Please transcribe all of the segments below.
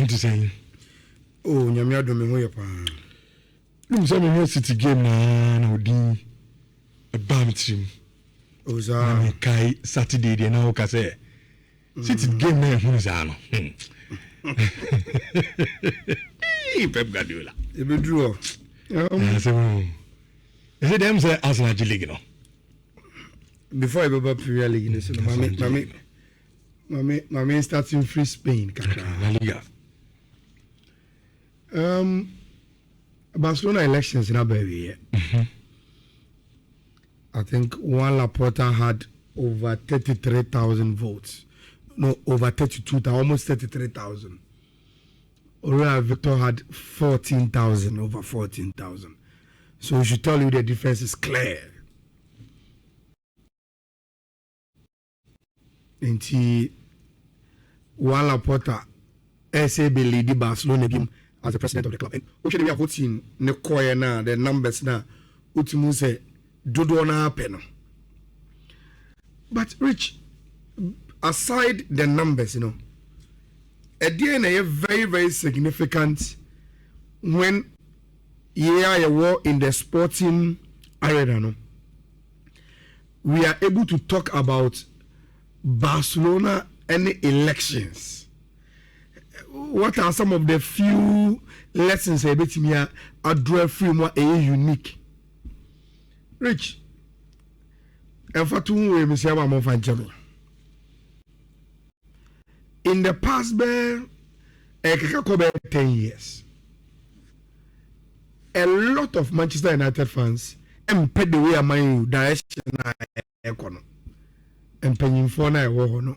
game to say. Oh, Nyamia do me ho ye pa. No say me City game na odi a bam team. Oh za me kai Saturday dey na o ka say. City game na hu za no. Pep Guardiola. E be draw. Is it them say Arsenal League no? Before I go Premier League, so Mami starting free Spain. La Liga. Barcelona elections in Abbey. I think Juan Laporta had over 33,000 votes. No, over 32,000, almost 33,000. Aurora Victor had 14,000, over 14,000. So we should tell you the difference is clear. Inti Juan Laporta SAB lead Barcelona game as the president of the club. And we are voting na the numbers na utimu say dodo na happen. But Rich, aside the numbers, a DNA very, very significant when you are in the sporting arena. No? We are able to talk about Barcelona and elections. What are some of the few lessons I bet me are draw free more unique? Rich, and for 2 weeks, in the past, 10 years, a lot of Manchester United fans impede the way of my direction and penning for now.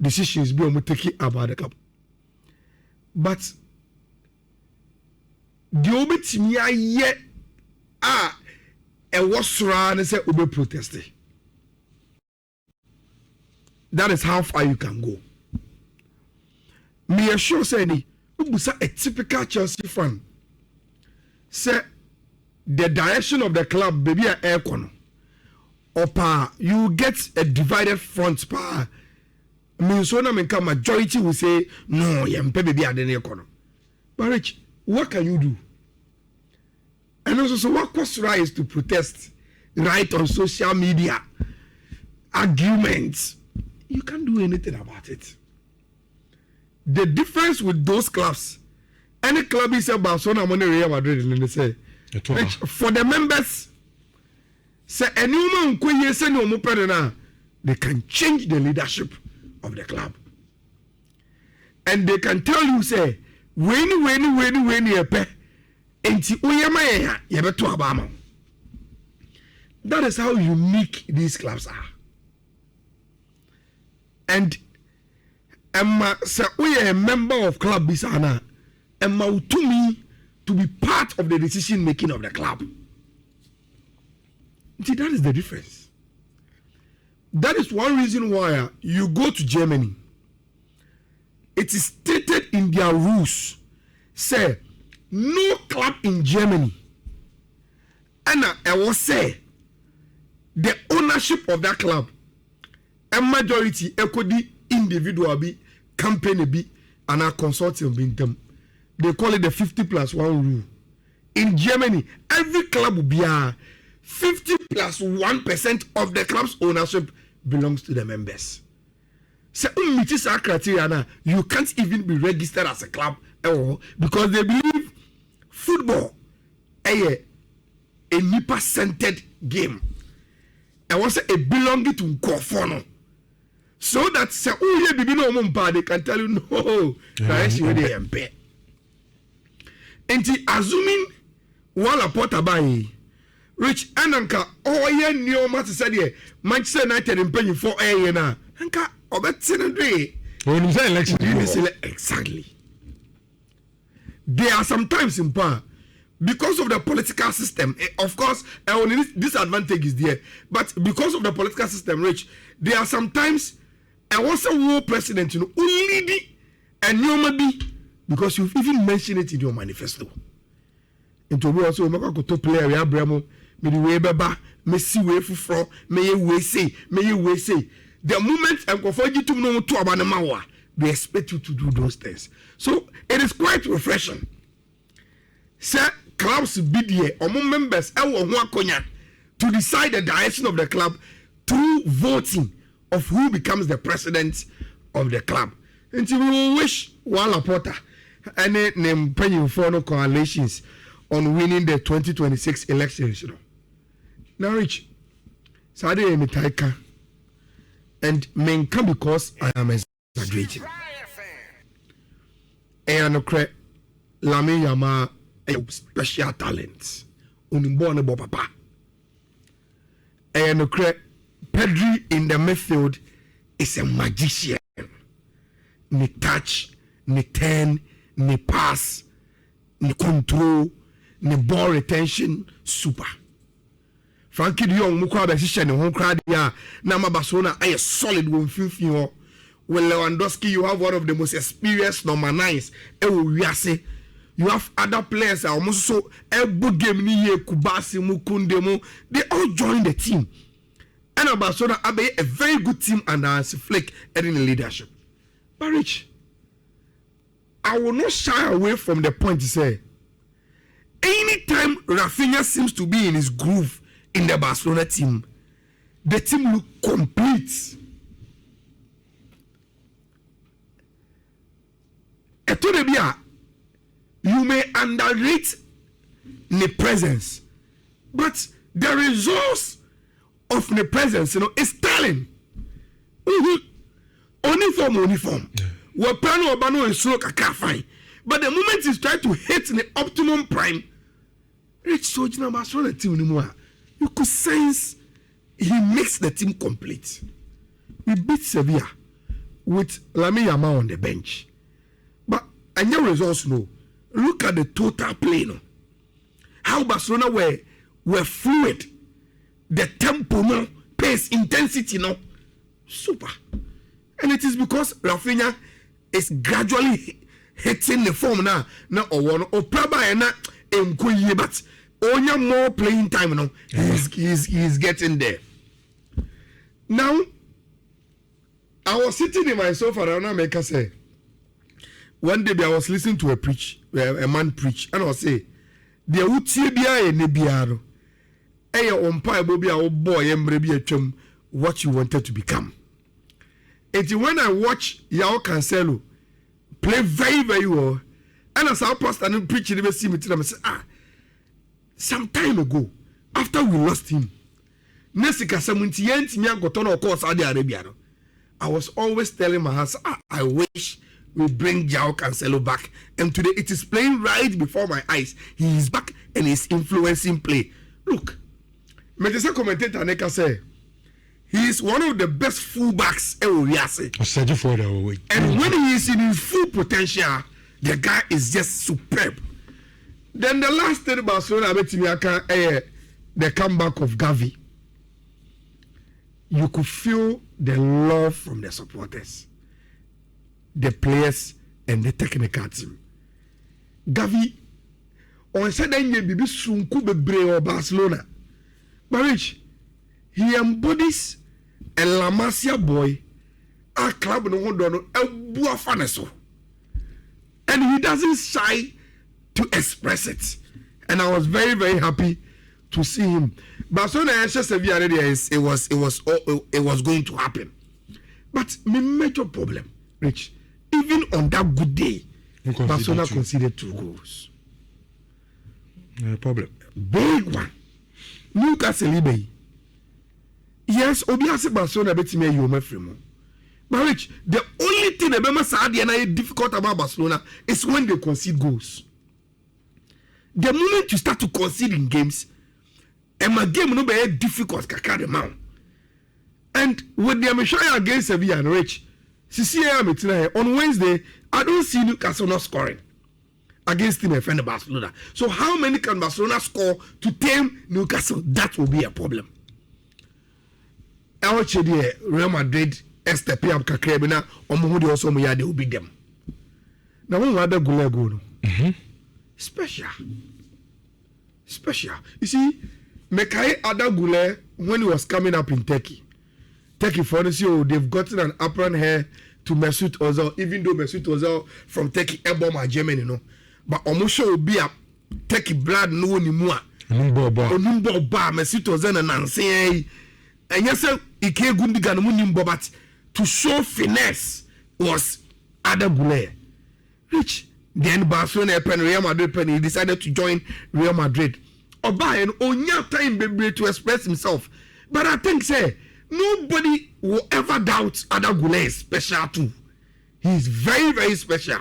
Decisions be taking about the club. But the obit me yet a was run and say ube protesting. That is how far you can go. Me assure say ni ubusa a typical Chelsea fan say the direction of the club baby a air corner or pa you get a divided front pa means so na majority will say no yempe baby at the air corner. But Rich, what can you do? And also, so what costs right is to protest right on social media arguments. You can't do anything about it. The difference with those clubs, any club is about Barcelona, Real Madrid, and they say for the members, say any woman they can change the leadership of the club, and they can tell you say when you pay, that is how unique these clubs are. And Emma say we are a member of club Bisana. Emma to me to be part of the decision making of the club. See, that is the difference. That is one reason why you go to Germany. It is stated in their rules. Say no club in Germany. And I will say the ownership of that club. A majority equity individual be company be and a consortium be them. They call it the 50+1 rule. In Germany, every club will be 50+1% of the club's ownership belongs to the members. So criteria now, you can't even be registered as a club because they believe football a NIPA-centered game. I want to say it belonging to Kofono. So that say they can tell you no, they empty. And assuming one Laporta by Rich Ananka new match said Manchester United in paying for a na Anka election exactly. There are sometimes in power because of the political system. Of course, only disadvantage is there, but because of the political system, Rich, there are sometimes I was a war president, only and normally because you've even mentioned it in your manifesto. And to me also, make a top player, we have Bremo, me the way baba, me see way for, may you say. The moment I'm going to know to Abanamawa, they expect you to do those things. So it is quite refreshing. Sir, clubs be there, among members, to decide the direction of the club through voting of who becomes the president of the club. And we will wish Walla Porter and name penny for no coalitions on winning the 2026 elections. Now, Rich, Saturday in Taika, and men come because I am exaggerating. And okay, Lami Yama a special talent. Unimborn bo papa. And okay, Pedri in the midfield is a magician. Ni touch, ni turn, ni pass, ni control, ni ball retention, super. Frankie de Jong mukwa position ho crowd ya na Barcelona ay solid one fifty ho. With Lewandowski, you have one of the most experienced number 9s. You have other players almost so every game ni ye Kubasi Mukunde mu, they all join the team. And Barcelona have a very good team under Flick in the leadership. But Rich, I will not shy away from the point to say, anytime Rafinha seems to be in his groove in the Barcelona team, the team look complete. You may underrate the presence, but the results of the presence, is telling. Uniform. Wapano Obano is so fine. But the moment he's trying to hit the optimum prime, Rich Sojina Barcelona team anymore. You could sense he makes the team complete. We beat Sevilla with Lamine Yamal on the bench. But and your results look at the total play. How Barcelona were fluid. The tempo, pace, intensity, super. And it is because Rafinha is gradually hitting the form now or probably not but only more playing time he's getting there. Now I was sitting in my sofa and I make a say one day I was listening to a man preach and I was say the utibia and nebiaro boy what you wanted to become. And when I watch Yao Cancelo play very, very well, and as our pastor and preacher never see me tell them, I say, some time ago, after we lost him, I was always telling my husband, I wish we bring Yao Cancelo back. And today it is playing right before my eyes. He is back and is influencing play. Look, Medicine commentator Neka say, he is one of the best fullbacks and when he is in his full potential, the guy is just superb. Then the last thing Barcelona the comeback of Gavi. You could feel the love from the supporters, the players, and the technical team. Gavi on sudden you be sunku bebre Barcelona. But Rich, he embodies a La Masia boy, a club no one a bua faneso. And he doesn't shy to express it. And I was very, very happy to see him. Barcelona it was going to happen. But my major problem, Rich, even on that good day, Barcelona conceded 2 goals. No problem. Big one. Newcastle. Yes, Obiase Barcelona betime you free. But Rich, the only thing that is difficult about Barcelona is when they concede goals. The moment you start to concede in games, and my game no be difficult kaka the man. And with the Amishaya against Sevilla and Rich, on Wednesday, I don't see Newcastle not scoring against team friend Barcelona. So how many can Barcelona score to tame Newcastle? That will be a problem. Real Madrid step up kakrebina omuhudi also mo yade obi dem. Na one other goal. Special. You see, Mekai Adagule when he was coming up in Turkey for this year, they've gotten an apron here to Mesut Ozil, even though Mesut Ozil from Turkey, Eboma, Germany, you know. But almost will be a Turkey blood no anymore. Onumbo ba Mesut Ozil and Nancy. And yes, Ike Gundigan Munimbo, but to show finesse was Ada Boulaye. Which then Barcelona pen Real Madrid pen, he decided to join Real Madrid. Oba and onya time baby to express himself. But I think say nobody will ever doubt Ada Boulaye is special too. He is very, very special.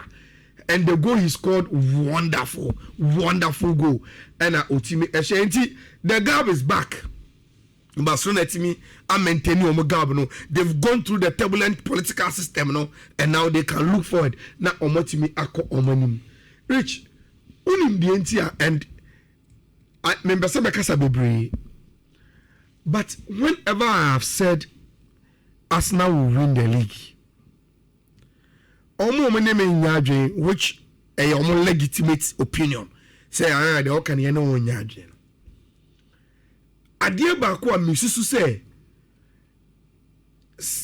And the goal he scored, wonderful goal. And Otimi Eshenti, the gap is back. Barcelona Timi are maintaining Omogab. No, they've gone through the turbulent political system, no, and now they can look forward. Now Omotimi Ako Omonim. Rich, unim the entia and I remember some Bebre. But whenever I have said Arsenal will win the league, Omo name in which a legitimate opinion say the Okan Yano Nyadre. Adeɛ baako a misusu sɛ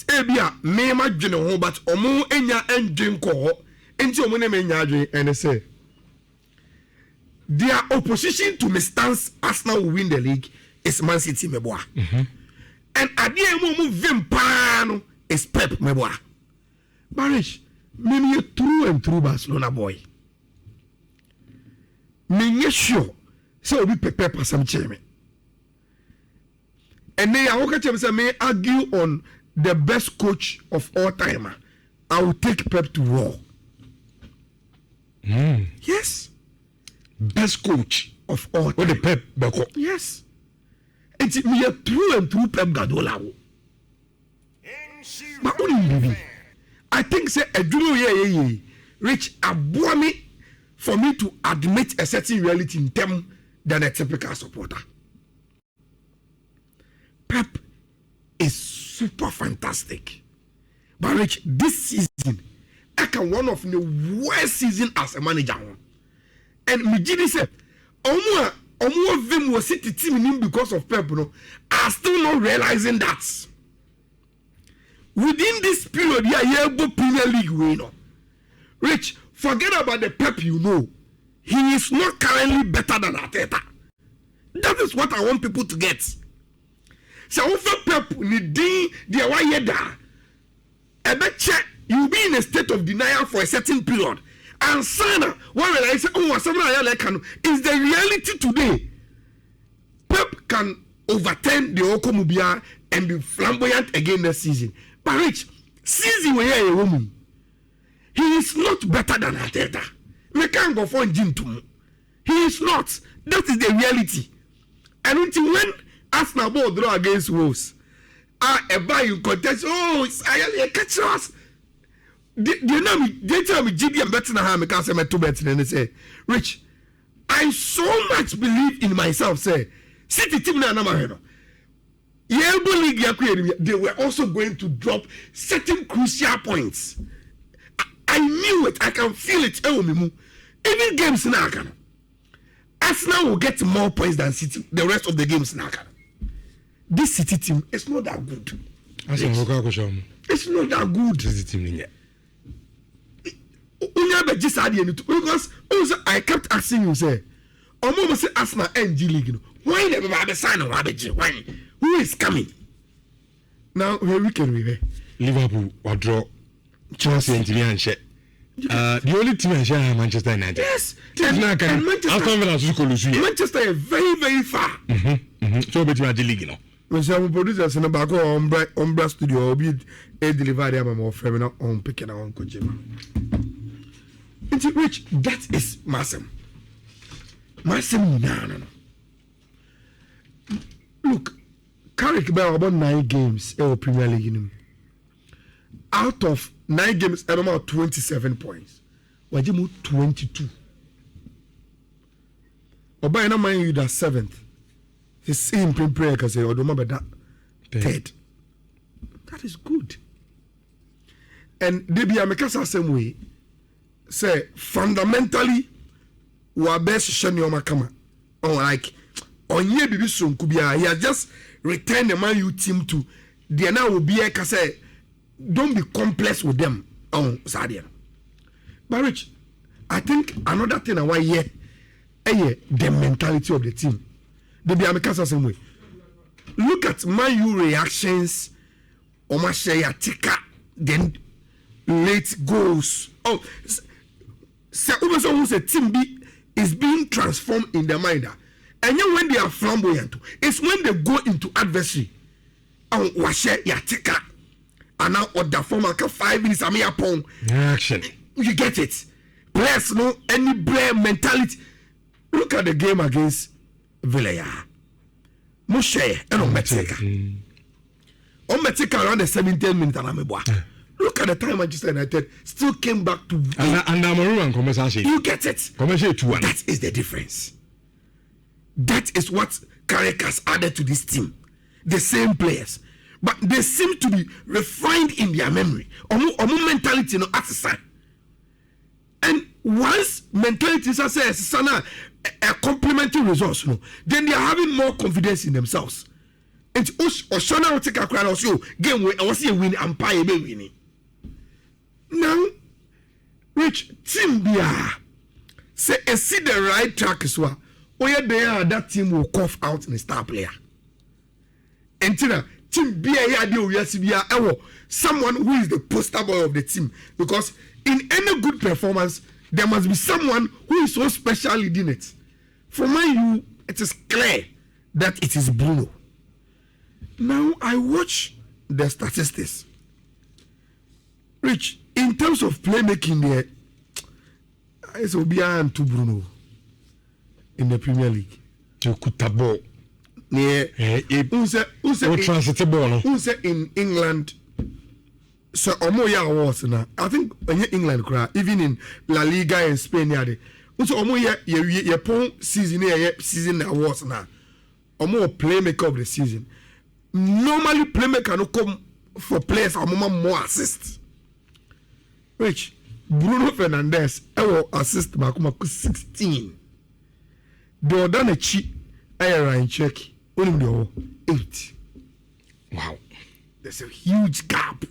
ebia me ma dwene ho but omo enya endwen kɔ enti omo na me nya adwen and say their opposition to me stance Arsenal will win the league is Man City meboa and adeɛ mo vim pa no is Pep meboa Barish me true and true Barcelona boy me sure say obi Pep pasam cheme. And then I may argue on the best coach of all time. I will take Pep to war. Yes. Best coach of all time. What the Pep Bako? Yes. It's me a true and true Pep Guardiola. But only I think say a drew Rich Abuami for me to admit a certain reality in them than a typical supporter. Pep is super fantastic. But Rich, this season, I can one of the worst season as a manager. And Mijini said, Omo of them was sitting team in because of Pep, no, are still not realizing that. Within this period, yeah, Premier League winner. Rich, forget about the Pep you know. He is not currently better than Arteta. That is what I want people to get. So if Pep need the away da, I bet you'll be in a state of denial for a certain period. And Sana, what will I say? Oh, something Ayala can is the reality today. Pep can overturn the Okomubia and be flamboyant again this season. But Rich, season where a woman, he is not better than Arteta. We can't go for Jim to. He is not. That is the reality. And until when Arsenal ball draw against Wolves. A buy you contest. Oh, it's Ayala catch us. They tell me GB and better than him because I'm too better than they say. Rich, I so much believe in myself. Say, City team na number. League, they were also going to drop certain crucial points. I knew it. I can feel it. Even games now, Arsenal will get more points than City. The rest of the games now. This City team is not that good. It's not that good. City team, because also I kept asking you, say, say Arsenal NG League. Why never have a sign of why? Who is coming? Now where we can we Liverpool will draw Chelsea and Manchester. The only team I share is Manchester United. Yes, and Manchester is very, very far. So between the league, When some producers in the back of Umbra Studio will be a delivery of my friend on picking on Kojima. It's Rich, that is massive. No. Look, Carrick Bell about 9 games in the Premier League. Out of 9 games, I about 27 points. Wajimu 22. Oba ina mind you that 7th. The same prayer can say, Odoma that 3rd. That is good. And they be a same way. Say fundamentally, we best Shani Kama. Oh, like on ye bibi son kubia. He has just returned the Man U team to the now will be a say. Don't be complex with them. Sadia. But Rich, I think another thing I want here, the mentality of the team. They be the same way. Look at Man U reactions. Omashaya Tika, then late goals. So team is being transformed in their mind. And then when they are flamboyant, it's when they go into adversary. And Washe Yatika. And now order for 5 minutes. I'm here upon action. You get it. Players no any brave mentality. Look at the game against Villarreal. Moshe and Ometika. Ometika around the 17th minute and I'm look at the time Manchester United still came back to and conversation. You get it. That is the difference. That is what Caracas added to this team. The same players. But they seem to be refined in their memory. Or mentality no at the side. And once mentality says a complementary resource, then they are having more confidence in themselves. And Oshana will take a crown also game where I was a win and pie be winning. Now, Rich team Bia say see the right track as well. Where they are, that team will cough out in a star player. And team Bia someone who is the poster boy of the team. Because in any good performance, there must be someone who is so special leading it. For you, it is clear that it is Bruno. Now I watch the statistics. Rich, in terms of playmaking there, it's Obian to Bruno in the Premier League. To Kutabo. Who said in England? So Omoya awards now. I think in England, even in La Liga in Spain, so Omoya season awards now. Omo playmaker of the season. Normally playmaker no come for players more assists. Which Bruno Fernandes assist Makuma 16. The other cheat Ryan check only 8. Wow, there's a huge gap.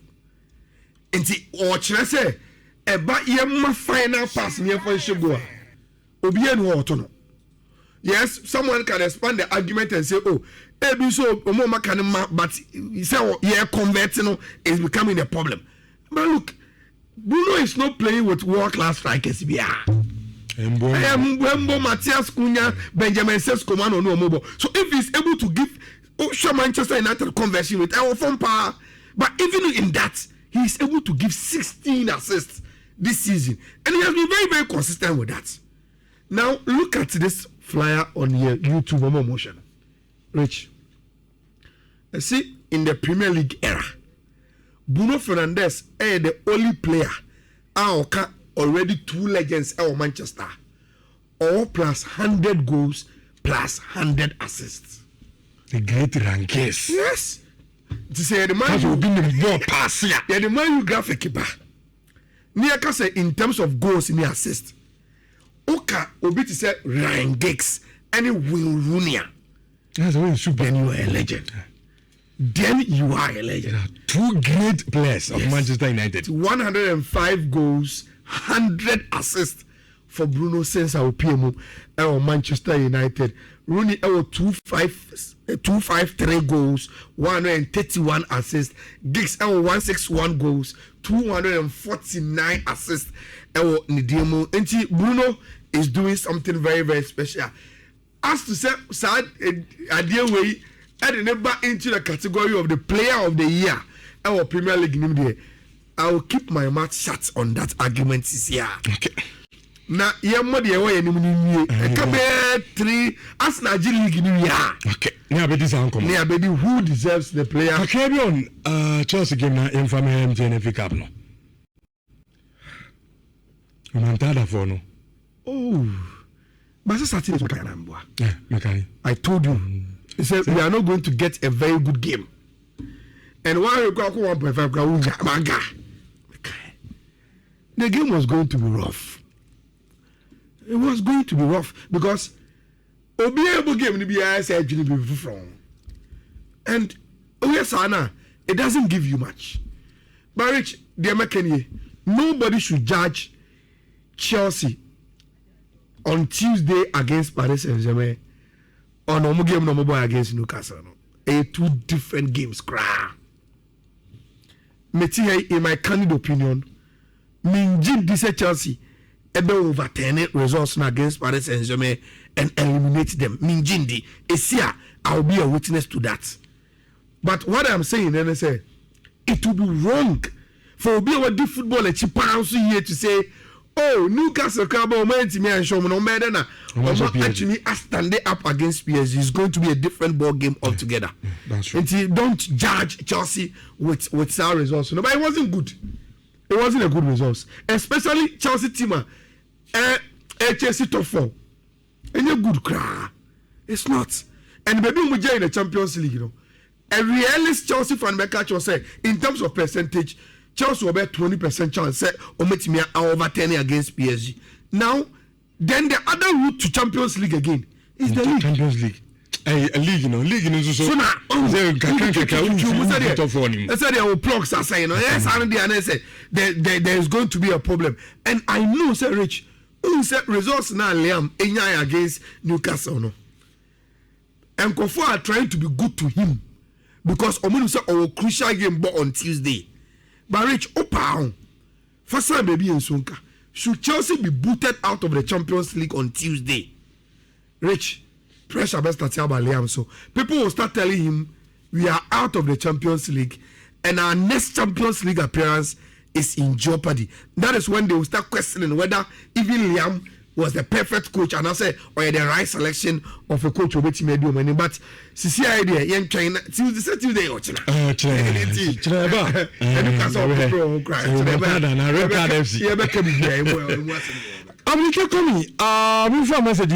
And see, or should I say, about my final pass near for Shigua. Obian Water. Yes, someone can expand the argument and say, oh, maybe so, but he said, yeah, converting is becoming a problem. But look, Bruno is not playing with world-class strikers. Mbembo, Matthias Cunha, Benjamin Sesko, no mobile. So if he's able to give Manchester United conversion with our phone power, but even in that, he is able to give 16 assists this season. And he has been very, very consistent with that. Now, look at this flyer on your YouTube motion. Rich. I see in the Premier League era, Bruno Fernandes is the only player already 2 legends at Manchester. All plus 100 goals plus 100 assists. The great rankings. Yes. To say the man will be the pass. Yeah, the man you graphic ba. Near say in terms of goals in the assist. Oka obi to say Ryan Giggs and Will Rooney. That's a super. Then you are a legend. Then you are a legend. 2 great players of Manchester United. 105 goals, 100 assists for Bruno since our PMO or Manchester United. Rooney 253 goals, 131 assists. Giggs 161 goals, 249 assists. Bruno is doing something very, very special. As to say, sad idea way, I never into the category of the player of the year. Our Premier League. I will keep my mouth shut on that argument this year. Okay. Now, Kabe 3 as Nigeria League New Year. Okay. Who deserves the player? Okay, on Chelsea game na infamy MTNF Cup no. Mantada for no. Oh. But Saturday Makai. I told you. He said we are not going to get a very good game. And why you go 1.5 the game was going to be rough. It was going to be rough because Obiabo game to be from. And it doesn't give you much. But Rich, the American nobody should judge Chelsea on Tuesday against Paris Saint-Germain on a game no boy against Newcastle. No. Two different games. In my candid opinion, Minjin this Chelsea ebe overturn results against Paris Saint-Germain and eliminate them. Minjindi, Esia, I'll be a witness to that. But what I'm saying, then I say, it would be wrong for Obi Wadi football a cheap pounds here to say, oh, Newcastle Cabo Manti and Showman on Medina actually stand up against PSG. It's going to be a different ball game altogether. That's right. And don't judge Chelsea with our results. No, but it wasn't good. It wasn't a good result. Especially Chelsea team. Chelsea top 4. And you're good cry. It's not. And maybe we in the Champions League, you know. A realist Chelsea fan catch will say, in terms of percentage, Chelsea will bet 20% chance say Ometimia are overturning against PSG. Now, then the other route to Champions League again is the league. Champions League. A league, you know, so now, plugs are saying, yes, and they say there is going to be a problem. And I know, say Rich, who said results now, Liam, against Newcastle, no. And Kofu are trying to be good to him because Omunu said our crucial game on Tuesday. But Rich, opa, first time baby in Sunka, should Chelsea be booted out of the Champions League on Tuesday? Rich, pressure best start about Liam. So people will start telling him we are out of the Champions League and our next Champions League appearance is in jeopardy. That is when they will start questioning whether even Liam was the perfect coach and I say or the right selection of a coach over team money. But see idea young China Tuesday or China.